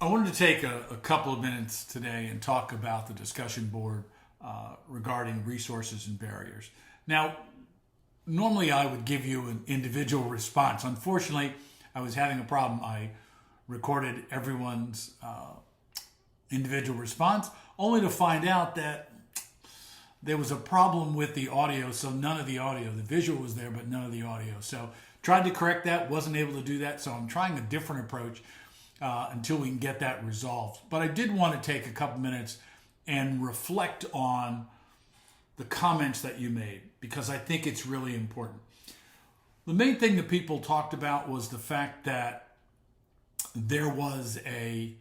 I wanted to take a couple of minutes today and talk about the discussion board regarding resources and barriers. Now, normally I would give you an individual response. Unfortunately, I was having a problem. I recorded everyone's individual response, only to find out that there was a problem with the audio, so none of the audio. The visual was there, but none of the audio. So tried to correct that, wasn't able to do that, so I'm trying a different approach until we can get that resolved. But I did want to take a couple minutes and reflect on the comments that you made, because I think it's really important. The main thing that people talked about was the fact that there was a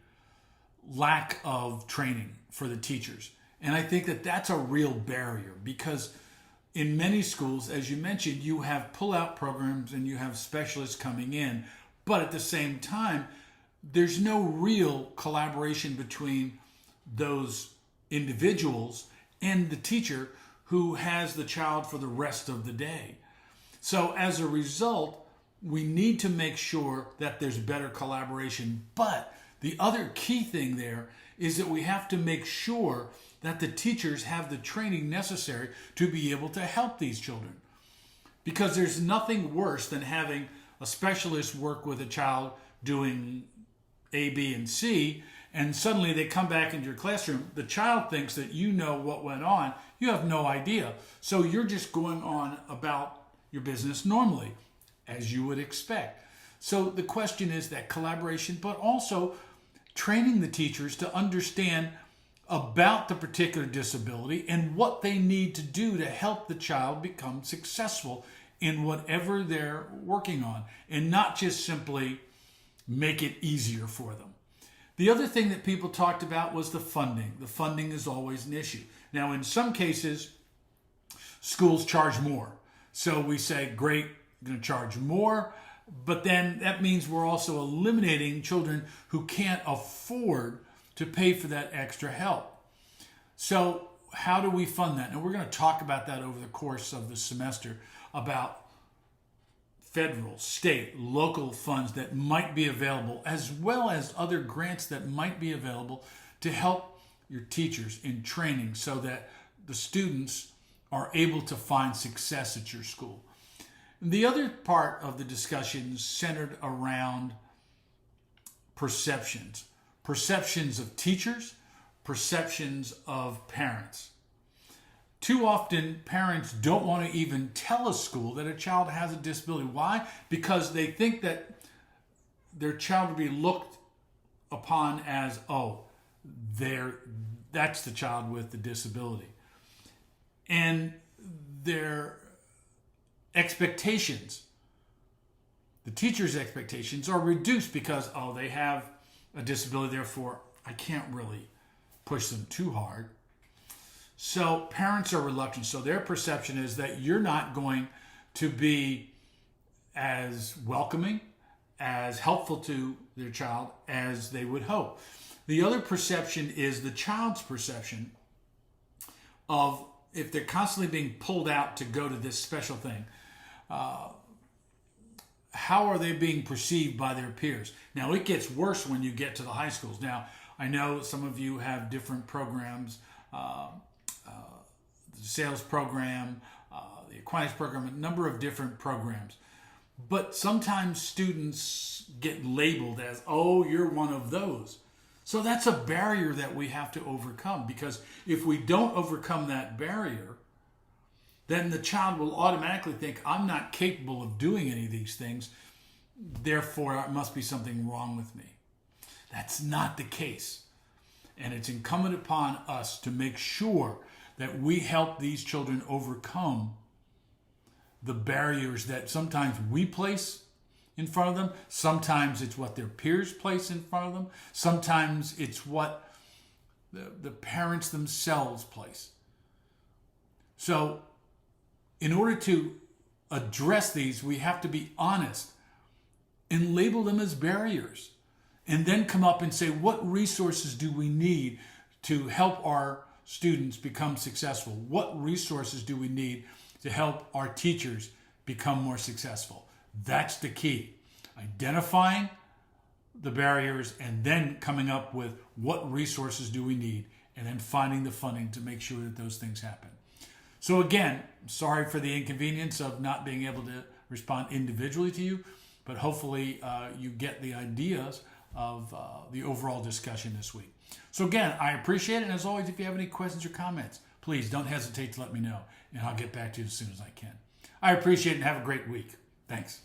lack of training for the teachers. And I think that that's a real barrier, because in many schools, as you mentioned, you have pull-out programs and you have specialists coming in, but at the same time, there's no real collaboration between those individuals and the teacher who has the child for the rest of the day. So as a result, we need to make sure that there's better collaboration. But the other key thing there is that we have to make sure that the teachers have the training necessary to be able to help these children. Because there's nothing worse than having a specialist work with a child doing A, B, and C, and suddenly they come back into your classroom. The child thinks that you know what went on. You have no idea. So you're just going on about your business normally, as you would expect. So the question is that collaboration, but also training the teachers to understand about the particular disability and what they need to do to help the child become successful in whatever they're working on, and not just simply make it easier for them. The other thing that people talked about was the funding. The funding is always an issue. Now, in some cases, schools charge more. So we say, great, we're going to charge more, but then that means we're also eliminating children who can't afford to pay for that extra help. So how do we fund that? And we're going to talk about that over the course of the semester, about federal, state, local funds that might be available, as well as other grants that might be available to help your teachers in training so that the students are able to find success at your school. The other part of the discussion centered around perceptions. Perceptions of teachers, perceptions of parents. Too often, parents don't want to even tell a school that a child has a disability. Why? Because they think that their child will be looked upon as, oh, that's the child with the disability. And their expectations, the teacher's expectations, are reduced because, oh, they have a disability, therefore I can't really push them too hard. So parents are reluctant. So their perception is that you're not going to be as welcoming, as helpful to their child as they would hope. The other perception is the child's perception of, if they're constantly being pulled out to go to this special thing, how are they being perceived by their peers? Now, it gets worse when you get to the high schools. Now, I know some of you have different programs, the sales program, the Aquinas program, a number of different programs. But sometimes students get labeled as, oh, you're one of those. So that's a barrier that we have to overcome, because if we don't overcome that barrier, then the child will automatically think, I'm not capable of doing any of these things, therefore it must be something wrong with me. That's not the case. And it's incumbent upon us to make sure that we help these children overcome the barriers that sometimes we place in front of them. Sometimes it's what their peers place in front of them. Sometimes it's what the parents themselves place. So in order to address these, we have to be honest and label them as barriers, and then come up and say, what resources do we need to help our students become successful? What resources do we need to help our teachers become more successful? That's the key. Identifying the barriers, and then coming up with what resources do we need, and then finding the funding to make sure that those things happen. So again, sorry for the inconvenience of not being able to respond individually to you, but hopefully you get the ideas of the overall discussion this week. So again, I appreciate it. And as always, if you have any questions or comments, please don't hesitate to let me know, and I'll get back to you as soon as I can. I appreciate it, and have a great week. Thanks.